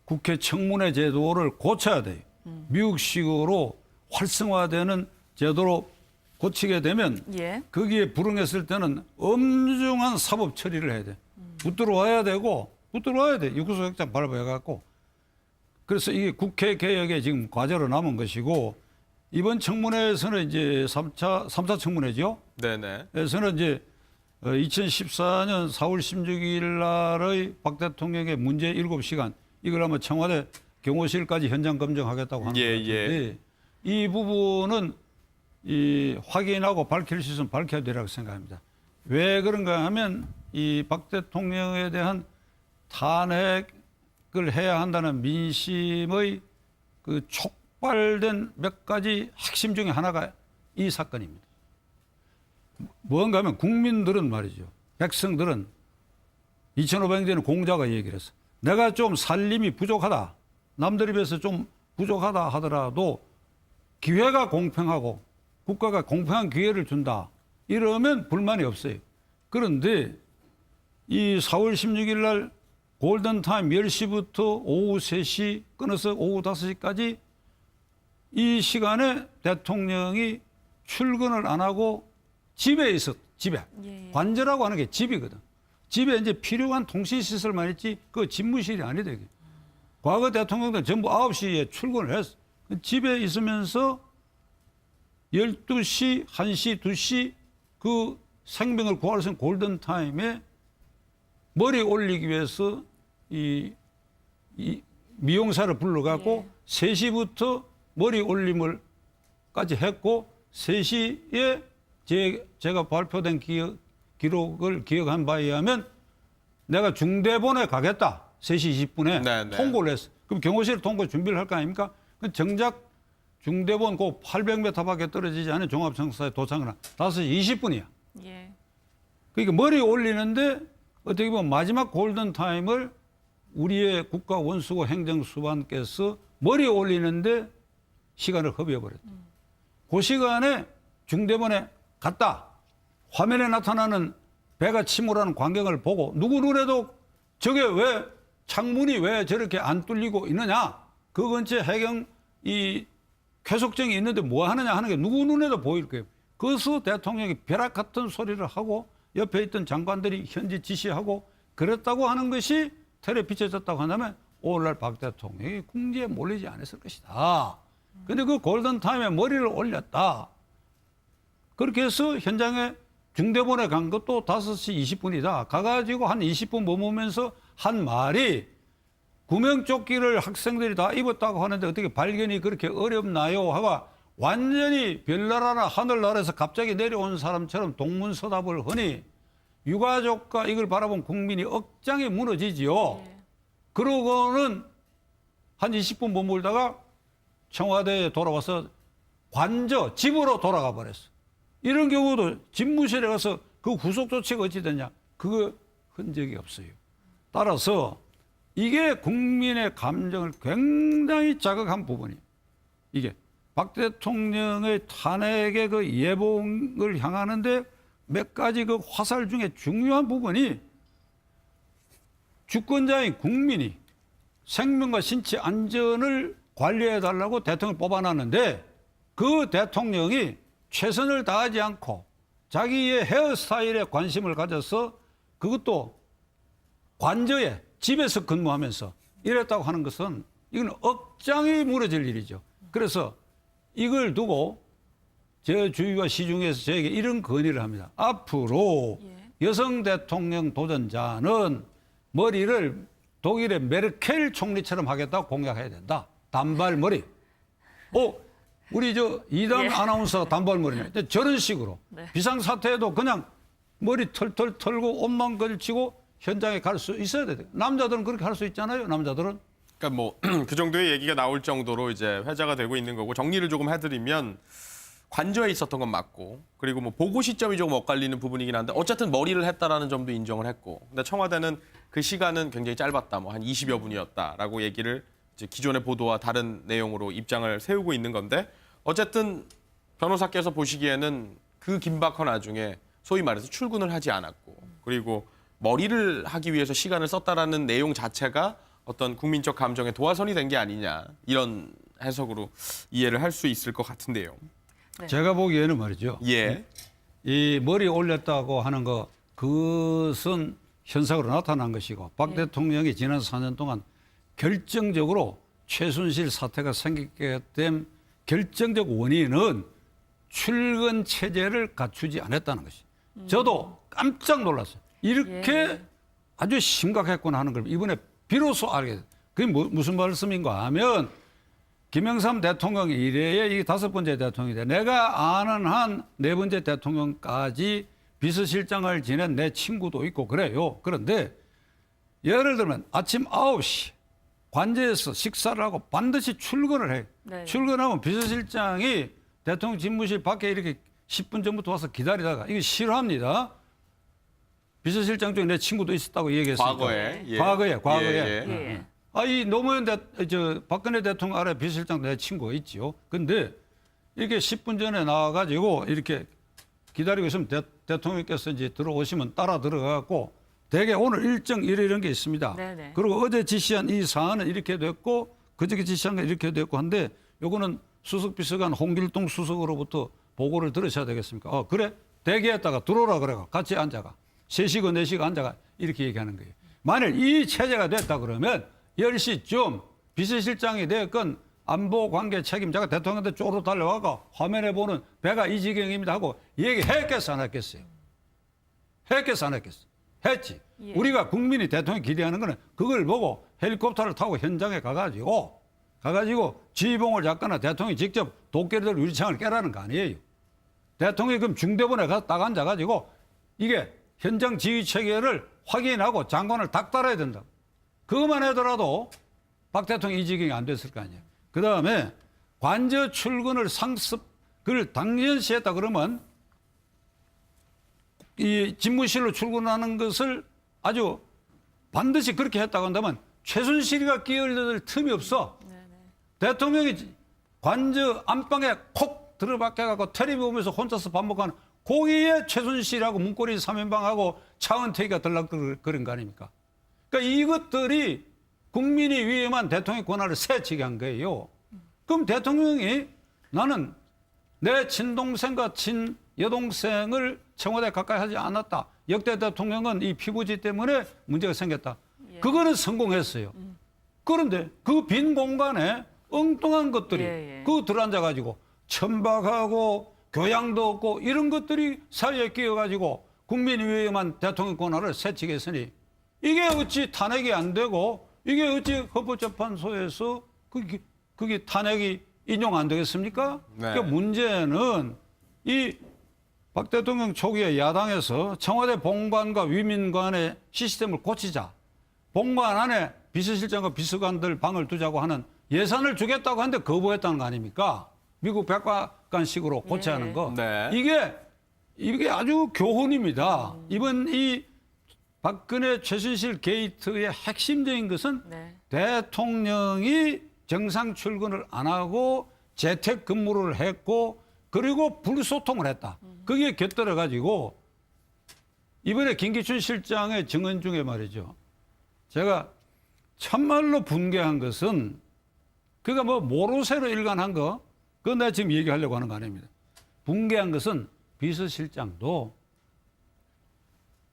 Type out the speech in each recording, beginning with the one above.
국회 청문회 제도를 고쳐야 돼요. 미국식으로 활성화되는 제도로 고치게 되면 예. 거기에 불응했을 때는 엄중한 사법 처리를 해야 돼. 붙들어 와야 되고 붙들어 와야 돼. 육구소격장 발부해갖고. 그래서 이게 국회 개혁에 지금 과제로 남은 것이고 이번 청문회에서는 이제 3차 청문회죠. 네네. 에서는 이제 2014년 4월 16일 날의 박 대통령의 문제 7시간 이걸 아마 청와대 경호실까지 현장 검증하겠다고 하는 것 같은데 이 부분은 확인하고 밝힐 수 있으면 밝혀야 되라고 생각합니다. 왜 그런가 하면 이 박 대통령에 대한 탄핵을 해야 한다는 민심의 그 촉발된 몇 가지 핵심 중에 하나가 이 사건입니다. 뭔가 하면 국민들은 말이죠. 백성들은 2,500년 공자가 얘기를 했어. 내가 좀 살림이 부족하다. 남들에 비해서 좀 부족하다 하더라도 기회가 공평하고 국가가 공평한 기회를 준다. 이러면 불만이 없어요. 그런데 이 4월 16일 날 골든타임 10시부터 오후 3시 끊어서 오후 5시까지 이 시간에 대통령이 출근을 안 하고 집에 있었, 집에. 예. 관저라고 하는 게 집이거든. 집에 이제 필요한 통신시설만 있지, 그 집무실이 아니다. 과거 대통령들은 전부 9시에 출근을 했어. 집에 있으면서 12시, 1시, 2시 그 생명을 구할 수 있는 골든타임에 머리 올리기 위해서 이 미용사를 불러갖고 예. 3시부터 머리 올림을까지 했고 3시에 제가 발표된 기록을 기억한 바에 의하면 내가 중대본에 가겠다. 3시 20분에 네네. 통보를 했어. 그럼 경호실 통보 준비를 할 거 아닙니까? 정작 중대본 그 800m밖에 떨어지지 않은 종합청사에 도착을 한 5시 20분이야. 예. 그러니까 머리 올리는데 어떻게 보면 마지막 골든타임을 우리의 국가 원수고 행정수반께서 머리 올리는데 시간을 허비해버렸다. 그 시간에 중대본에 갔다. 화면에 나타나는 배가 침몰하는 광경을 보고 누구 눈에도 저게 왜 창문이 왜 저렇게 안 뚫리고 있느냐. 그 근처에 해경 이 쾌속정이 있는데 뭐 하느냐 하는 게 누구 눈에도 보일 거예요. 그래서 대통령이 벼락 같은 소리를 하고 옆에 있던 장관들이 현지 지시하고 그랬다고 하는 것이 텔레 비춰졌다고 한다면 오늘날 박 대통령이 궁지에 몰리지 않았을 것이다. 근데 그 골든타임에 머리를 올렸다. 그렇게 해서 현장에 중대본에 간 것도 5시 20분이다. 가가지고 한 20분 머무면서 한 말이 구명조끼를 학생들이 다 입었다고 하는데 어떻게 발견이 그렇게 어렵나요? 하고 완전히 별나라나 하늘나라에서 갑자기 내려온 사람처럼 동문서답을 하니 유가족과 이걸 바라본 국민이 억장이 무너지지요. 예. 그러고는 한 20분 머물다가 청와대에 돌아와서 관저 집으로 돌아가 버렸어. 이런 경우도 집무실에 가서 그 후속 조치가 어찌 됐냐? 그거 흔적이 없어요. 따라서 이게 국민의 감정을 굉장히 자극한 부분이에요. 이게 박 대통령의 탄핵의 그 예봉을 향하는데 몇 가지 그 화살 중에 중요한 부분이 주권자인 국민이 생명과 신체 안전을 관리해달라고 대통령을 뽑아놨는데 그 대통령이 최선을 다하지 않고 자기의 헤어스타일에 관심을 가져서 그것도 관저에 집에서 근무하면서 이랬다고 하는 것은 이건 억장이 무너질 일이죠. 그래서 이걸 두고 제 주위와 시중에서 저에게 이런 건의를 합니다. 앞으로 여성 대통령 도전자는 머리를 독일의 메르켈 총리처럼 하겠다고 공약해야 된다. 단발머리. 우리 이담 예. 아나운서가 단발머리네. 저런 식으로 네. 비상사태에도 그냥 머리 털털 털고 옷만 걸치고 현장에 갈 수 있어야 돼. 남자들은 그렇게 할 수 있잖아요. 남자들은. 그러니까 뭐 그 정도의 얘기가 나올 정도로 이제 회자가 되고 있는 거고 정리를 조금 해드리면 관저에 있었던 건 맞고 그리고 뭐 보고 시점이 조금 엇갈리는 부분이긴 한데 어쨌든 머리를 했다라는 점도 인정을 했고 근데 청와대는 그 시간은 굉장히 짧았다. 뭐 한 20여 분이었다라고 얘기를 이제 기존의 보도와 다른 내용으로 입장을 세우고 있는 건데 어쨌든 변호사께서 보시기에는 그 긴박한 와중에 소위 말해서 출근을 하지 않았고 그리고 머리를 하기 위해서 시간을 썼다라는 내용 자체가 어떤 국민적 감정의 도화선이 된 게 아니냐 이런 해석으로 이해를 할 수 있을 것 같은데요. 네. 제가 보기에는 말이죠. 예. 이 머리 올렸다고 하는 거 그것은 현상으로 나타난 것이고 박 대통령이 지난 4년 동안 결정적으로 최순실 사태가 생기게 된 결정적 원인은 출근 체제를 갖추지 않았다는 것이. 저도 깜짝 놀랐어요. 이렇게 아주 심각했구나 하는 걸 이번에 비로소 알게 됐어요. 그게 무슨 말씀인가 하면 김영삼 대통령이 이래야 이게 5번째 대통령인데 내가 아는 한 4번째 대통령까지 비서실장을 지낸 내 친구도 있고 그래요. 그런데 예를 들면 아침 9시 관제에서 식사를 하고 반드시 출근을 해요. 네. 출근하면 비서실장이 대통령 집무실 밖에 이렇게 10분 전부터 와서 기다리다가 이게 싫어합니다. 비서실장 중에 내 친구도 있었다고 얘기했으니까. 과거에. 예. 과거에. 예, 예. 예. 이 노무현 박근혜 대통령 아래 비서실장 내 친구가 있지요. 근데 이렇게 10분 전에 나와가지고 이렇게 기다리고 있으면 대통령께서 이제 들어오시면 따라 들어가고 대개 오늘 일정 이런 게 있습니다. 네네. 그리고 어제 지시한 이 사안은 이렇게 됐고 그저께 지시한 건 이렇게 됐고 한데 요거는 수석비서관 홍길동 수석으로부터 보고를 들으셔야 되겠습니까? 그래? 대기했다가 들어오라 그래가 같이 앉아가. 3시간 4시간 앉아가 이렇게 얘기하는 거예요. 만일 이 체제가 됐다 그러면 10시쯤 비서실장이 됐건 안보관계 책임자가 대통령한테 쪼로 달려와가 화면에 보는 배가 이 지경입니다 하고 얘기했겠어 안 했겠어요? 했겠어 안 했겠어? 했지. 예. 우리가 국민이 대통령이 기대하는 거는 그걸 보고 헬리콥터를 타고 현장에 가가지고 지휘봉을 잡거나 대통령이 직접 도끼를 유리창을 깨라는 거 아니에요. 대통령이 그럼 중대본에 가서 딱 앉아가지고 이게 현장 지휘 체계를 확인하고 장관을 닥달해야 된다. 그것만 하더라도 박 대통령이 이 지경이 안 됐을 거 아니에요. 그 다음에 관저 출근을 그걸 당연시했다 그러면 이 집무실로 출근하는 것을 아주 반드시 그렇게 했다고 한다면 최순실이가 끼어들 틈이 없어. 대통령이 관저 안방에 콕 들어박혀갖고 텔레비 보면서 혼자서 밥 먹고 하는 거기에 최순실하고 문고리 3인방하고 차은택이가 들락거린 거 아닙니까? 그러니까 이것들이 국민이 위임한 대통령 권한을 세치게 한 거예요. 그럼 대통령이 나는 내 친동생과 친여동생을 청와대 가까이 하지 않았다. 역대 대통령은 이 피부지 때문에 문제가 생겼다. 그거는 성공했어요. 그런데 그 빈 공간에 엉뚱한 것들이 그거 들어앉아가지고 천박하고 교양도 없고 이런 것들이 사회에 끼어가지고 국민이 위임한 대통령 권한을 세치게 했으니 이게 어찌 탄핵이 안 되고 이게 어찌 헌법재판소에서 그게 탄핵이 인용 안 되겠습니까? 네. 그러니까 문제는 이 박 대통령 초기에 야당에서 청와대 본관과 위민관의 시스템을 고치자. 본관 안에 비서실장과 비서관들 방을 두자고 하는 예산을 주겠다고 하는데 거부했다는 거 아닙니까? 미국 백악관식으로 고쳐야 하는 거. 네. 이게 아주 교훈입니다. 이번 이 박근혜 최순실 게이트의 핵심적인 것은 대통령이 정상 출근을 안 하고 재택 근무를 했고 그리고 불소통을 했다. 그게 곁들여 가지고 이번에 김기춘 실장의 증언 중에 말이죠. 제가 참말로 분개한 것은 그가 뭐 모로세로 일관한 거 그건 내가 지금 얘기하려고 하는 거 아닙니다. 분개한 것은 비서실장도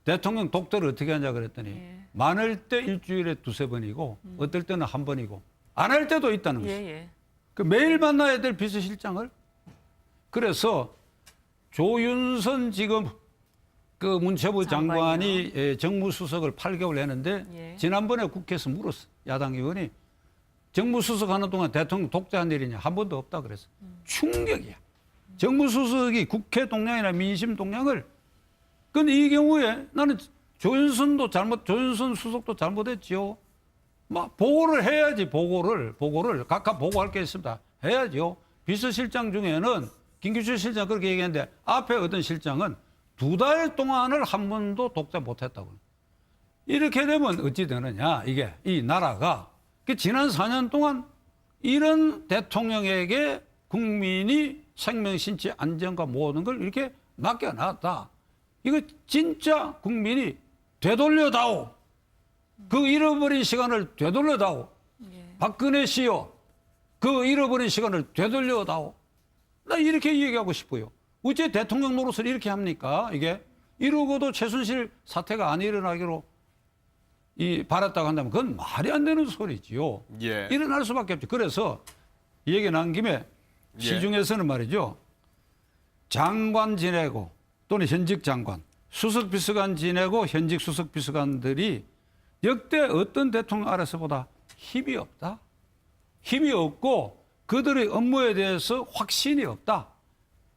대통령 독대를 어떻게 하냐 그랬더니 많을 때 일주일에 2-3번이고 어떨 때는 1번이고 안 할 때도 있다는 거죠. 그 매일 만나야 될 비서실장을 그래서 조윤선 지금 그 문체부 장관이 정무수석을 8개월 했는데 지난번에 국회에서 물었어. 야당 의원이 정무수석 하는 동안 대통령 독재한 일이냐 한 번도 없다 그래서 충격이야. 정무수석이 국회 동향이나 민심 동향을 근데 이 경우에 나는 조윤선 수석도 잘못했지요. 막 보고를 해야지 보고를 각각 보고할 게 있습니다. 해야죠. 비서실장 중에는 김기춘 실장 그렇게 얘기했는데 앞에 어떤 실장은 2달 동안을 한 번도 독재 못했다고. 이렇게 되면 어찌 되느냐 이게 이 나라가 지난 4년 동안 이런 대통령에게 국민이 생명 신체 안전과 모든 걸 이렇게 맡겨놨다. 이거 진짜 국민이 되돌려다오. 그 잃어버린 시간을 되돌려다오. 박근혜 씨요. 그 잃어버린 시간을 되돌려다오. 나 이렇게 얘기하고 싶어요. 어째 대통령 노릇을 이렇게 합니까? 이게 이러고도 최순실 사태가 안 일어나기로 바랐다고 한다면 그건 말이 안 되는 소리지요. 예. 일어날 수밖에 없죠. 그래서 이 얘기 나온 김에 시중에서는 말이죠. 장관 지내고 또는 현직 장관, 수석 비서관 지내고 현직 수석 비서관들이 역대 어떤 대통령 아래서보다 힘이 없다. 힘이 없고 그들의 업무에 대해서 확신이 없다.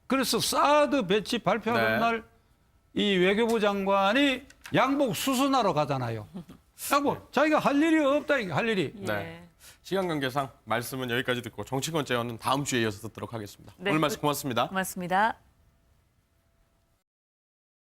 그래서 사드 배치 발표하는 네. 날 이 외교부 장관이 양복 수순하러 가잖아요. 양복 자기가 할 일이 없다 이게 할 일이. 네. 시간 관계상 말씀은 여기까지 듣고 정치권 제어는 다음 주에 이어서 듣도록 하겠습니다. 네. 오늘 말씀 고맙습니다. 고맙습니다.